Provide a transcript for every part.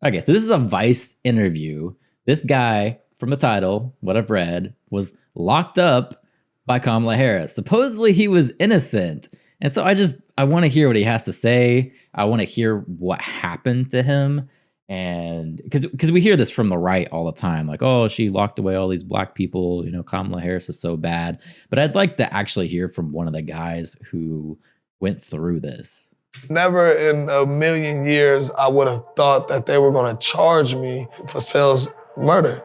Okay, so this is a Vice interview. This guy, from the title, what I've read, was locked up by Kamala Harris. Supposedly he was innocent. And so I want to hear what he has to say. I want to hear what happened to him. And because we hear this from the right all the time, like, oh, she locked away all these black people, Kamala Harris is so bad. But I'd like to actually hear from one of the guys who went through this. Never in a million years I would have thought that they were going to charge me for Sells' murder.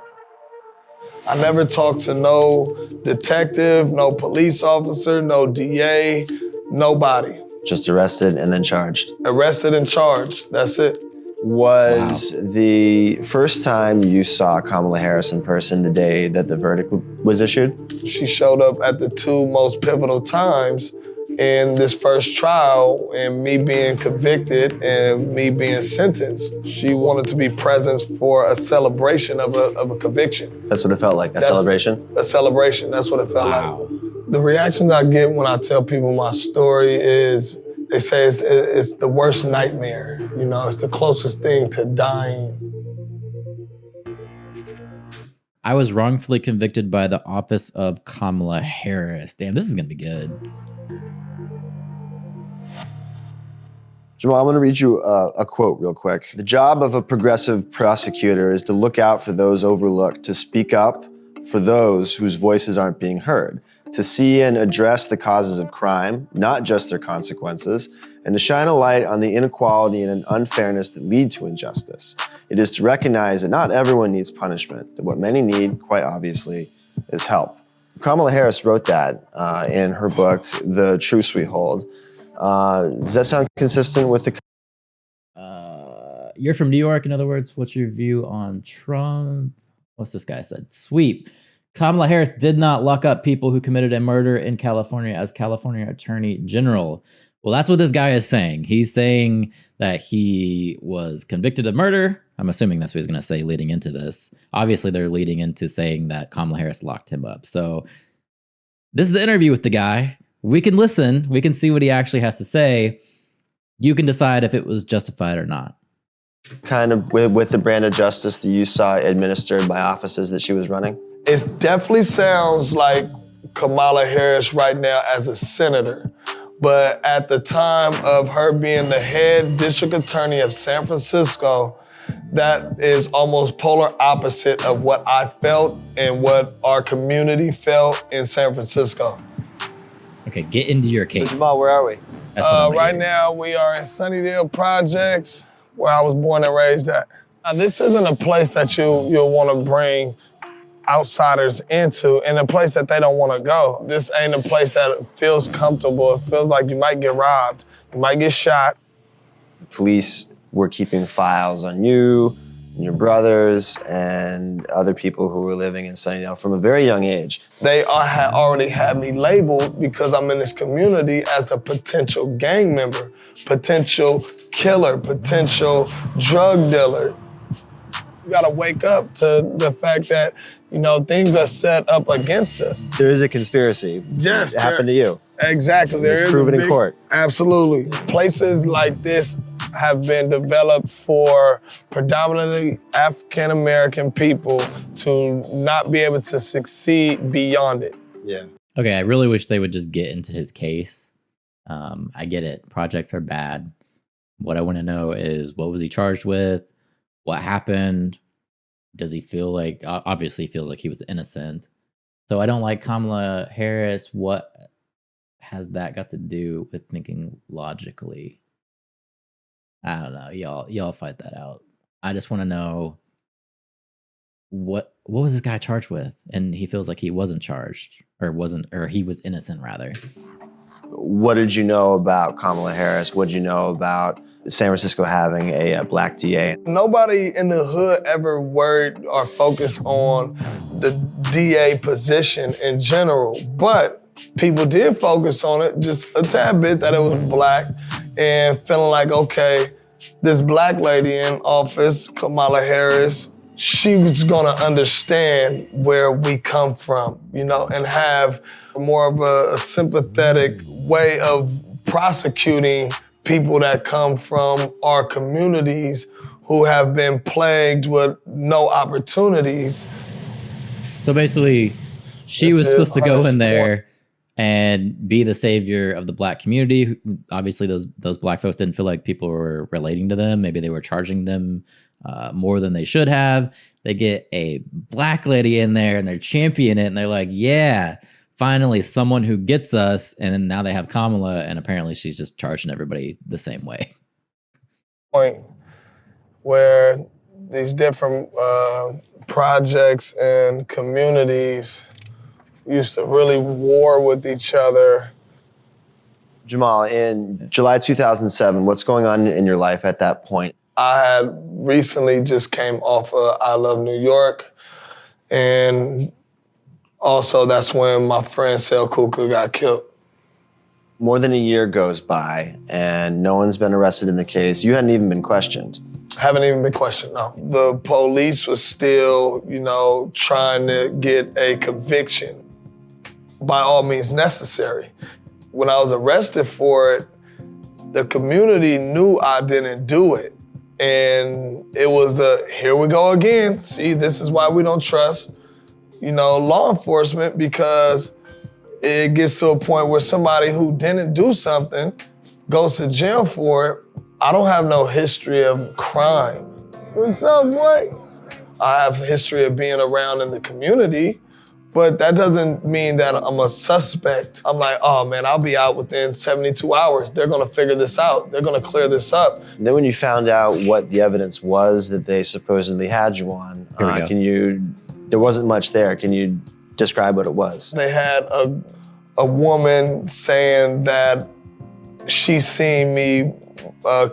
I never talked to no detective, no police officer, no DA, nobody. Just arrested and then charged? Arrested and charged, that's it. Was the first time you saw Kamala Harris in person the day that the verdict was issued? She showed up at the two most pivotal times in this first trial, and me being convicted and me being sentenced. She wanted to be present for a celebration of a conviction. That's what it felt like, celebration? A celebration, that's what it felt like. The reactions I get when I tell people my story is, they say it's the worst nightmare. It's the closest thing to dying. I was wrongfully convicted by the office of Kamala Harris. Damn, this is gonna be good. Jamal, I'm going to read you a quote real quick. The job of a progressive prosecutor is to look out for those overlooked, to speak up for those whose voices aren't being heard, to see and address the causes of crime, not just their consequences, and to shine a light on the inequality and unfairness that lead to injustice. It is to recognize that not everyone needs punishment, that what many need, quite obviously, is help. Kamala Harris wrote that in her book, The Truths We Hold. Does that sound consistent with the... You're from New York, in other words. What's your view on Trump? What's this guy said? Sweep. Kamala Harris did not lock up people who committed a murder in California as California Attorney General. Well, that's what this guy is saying. He's saying that he was convicted of murder. I'm assuming that's what he's going to say leading into this. Obviously, they're leading into saying that Kamala Harris locked him up. So this is the interview with the guy. We can listen. We can see what he actually has to say. You can decide if it was justified or not. Kind of with the brand of justice that you saw administered by offices that she was running? It definitely sounds like Kamala Harris right now as a senator. But at the time of her being the head district attorney of San Francisco, that is almost polar opposite of what I felt and what our community felt in San Francisco. Okay, get into your case. So Jamal, where are we? Right now, we are in Sunnydale Projects, where I was born and raised at. Now, this isn't a place that you'll want to bring outsiders into, and a place that they don't want to go. This ain't a place that feels comfortable. It feels like you might get robbed, you might get shot. Police were keeping files on you, and your brothers, and other people who were living in Sunnydale from a very young age. They already had me labeled because I'm in this community as a potential gang member, potential killer, potential drug dealer. You gotta wake up to the fact that, things are set up against us. There is a conspiracy. Yes. It happened to you. Exactly. It's proven in court. Absolutely. Places like this have been developed for predominantly African-American people to not be able to succeed beyond it. Yeah. Okay, I really wish they would just get into his case. I get it. Projects are bad. What I want to know is, what was he charged with? What happened? Does he feel like, obviously he feels like he was innocent. So I don't like Kamala Harris. What has that got to do with thinking logically? I don't know. Y'all fight that out. I just want to know what was this guy charged with? And he feels like he wasn't charged, or he was innocent rather. What did you know about Kamala Harris? What did you know about San Francisco having a black DA? Nobody in the hood ever worried or focused on the DA position in general, but people did focus on it just a tad bit, that it was black, and feeling like, okay, this black lady in office, Kamala Harris, she was gonna understand where we come from, and have more of a sympathetic way of prosecuting people that come from our communities who have been plagued with no opportunities. So basically, she was supposed to go in there and be the savior of the black community. Obviously, those black folks didn't feel like people were relating to them. Maybe they were charging them more than they should have. They get a black lady in there and they're championing it, and they're like, yeah, finally someone who gets us. And then now they have Kamala, and apparently she's just charging everybody the same way. Point where these different projects and communities used to really war with each other. Jamal, in July 2007, what's going on in your life at that point? I had recently just came off of I Love New York, and also that's when my friend Sel Kuka got killed. More than a year goes by and no one's been arrested in the case. You hadn't even been questioned. Haven't even been questioned, no. The police was still, trying to get a conviction by all means necessary. When I was arrested for it, the community knew I didn't do it. And it was here we go again. See, this is why we don't trust, law enforcement, because it gets to a point where somebody who didn't do something goes to jail for it. I don't have no history of crime. What's up, boy? I have a history of being around in the community, but that doesn't mean that I'm a suspect. I'm like, oh man, I'll be out within 72 hours. They're gonna figure this out. They're gonna clear this up. And then when you found out what the evidence was that they supposedly had you on, there wasn't much there. Can you describe what it was? They had a woman saying that she seen me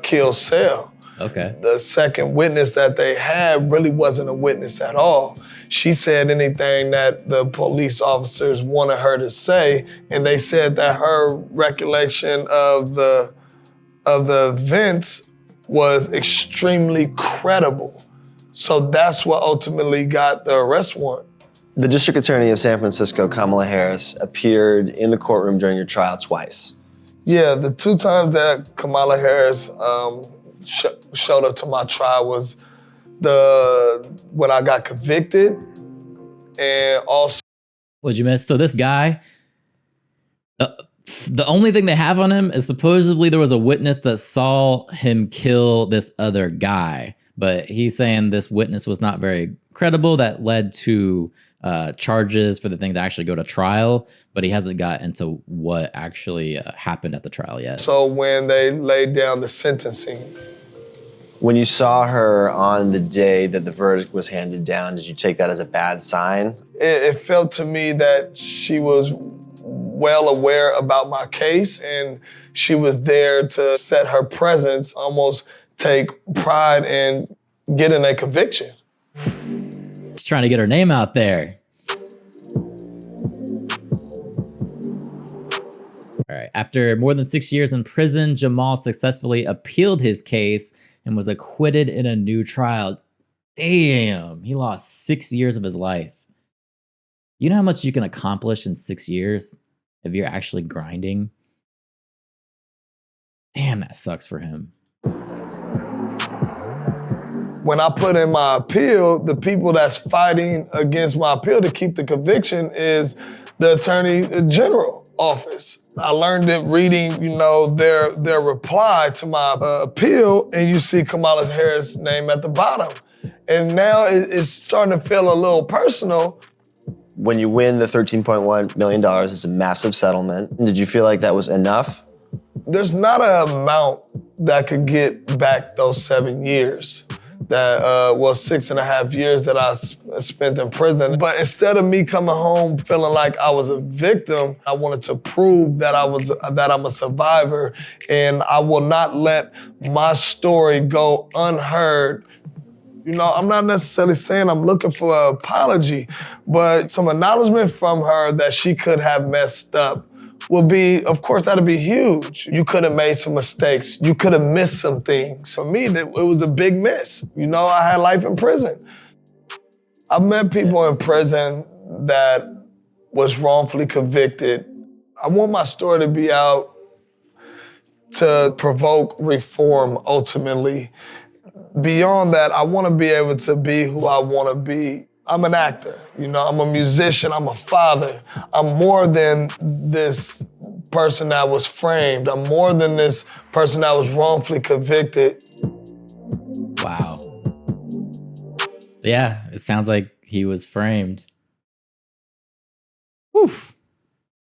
kill Sel. Okay. The second witness that they had really wasn't a witness at all. She said anything that the police officers wanted her to say, and they said that her recollection of the events was extremely credible. So that's what ultimately got the arrest warrant. The District Attorney of San Francisco, Kamala Harris, appeared in the courtroom during your trial twice. Yeah, the two times that Kamala Harris showed up to my trial was when I got convicted, and also. What'd you miss? So this guy, the only thing they have on him is supposedly there was a witness that saw him kill this other guy, but he's saying this witness was not very credible. That led to charges for the thing to actually go to trial, but he hasn't got into what actually happened at the trial yet. So when they laid down the sentencing. When you saw her on the day that the verdict was handed down, did you take that as a bad sign? It felt to me that she was well aware about my case, and she was there to set her presence, almost take pride in getting a conviction. Just trying to get her name out there. All right. After more than 6 years in prison, Jamal successfully appealed his case and was acquitted in a new trial. Damn, he lost 6 years of his life. You know how much you can accomplish in 6 years if you're actually grinding? Damn, that sucks for him. When I put in my appeal, the people that's fighting against my appeal to keep the conviction is the Attorney General office. I learned it reading, their reply to my appeal, and you see Kamala Harris' name at the bottom. And now it's starting to feel a little personal. When you win the $13.1 million, it's a massive settlement. Did you feel like that was enough? There's not an amount that could get back those 7 years. That 6.5 years that I spent in prison. But instead of me coming home feeling like I was a victim, I wanted to prove that I'm a survivor, and I will not let my story go unheard. I'm not necessarily saying I'm looking for an apology, but some acknowledgement from her that she could have messed up would be, of course, that'd be huge. You could have made some mistakes. You could have missed some things. For me, it was a big miss. I had life in prison. I've met people in prison that was wrongfully convicted. I want my story to be out to provoke reform, ultimately. beyond that, I want to be able to be who I want to be. I'm an actor, you know, I'm a musician, I'm a father. I'm more than this person that was framed. I'm more than this person that was wrongfully convicted. Wow. Yeah, it sounds like he was framed. Oof.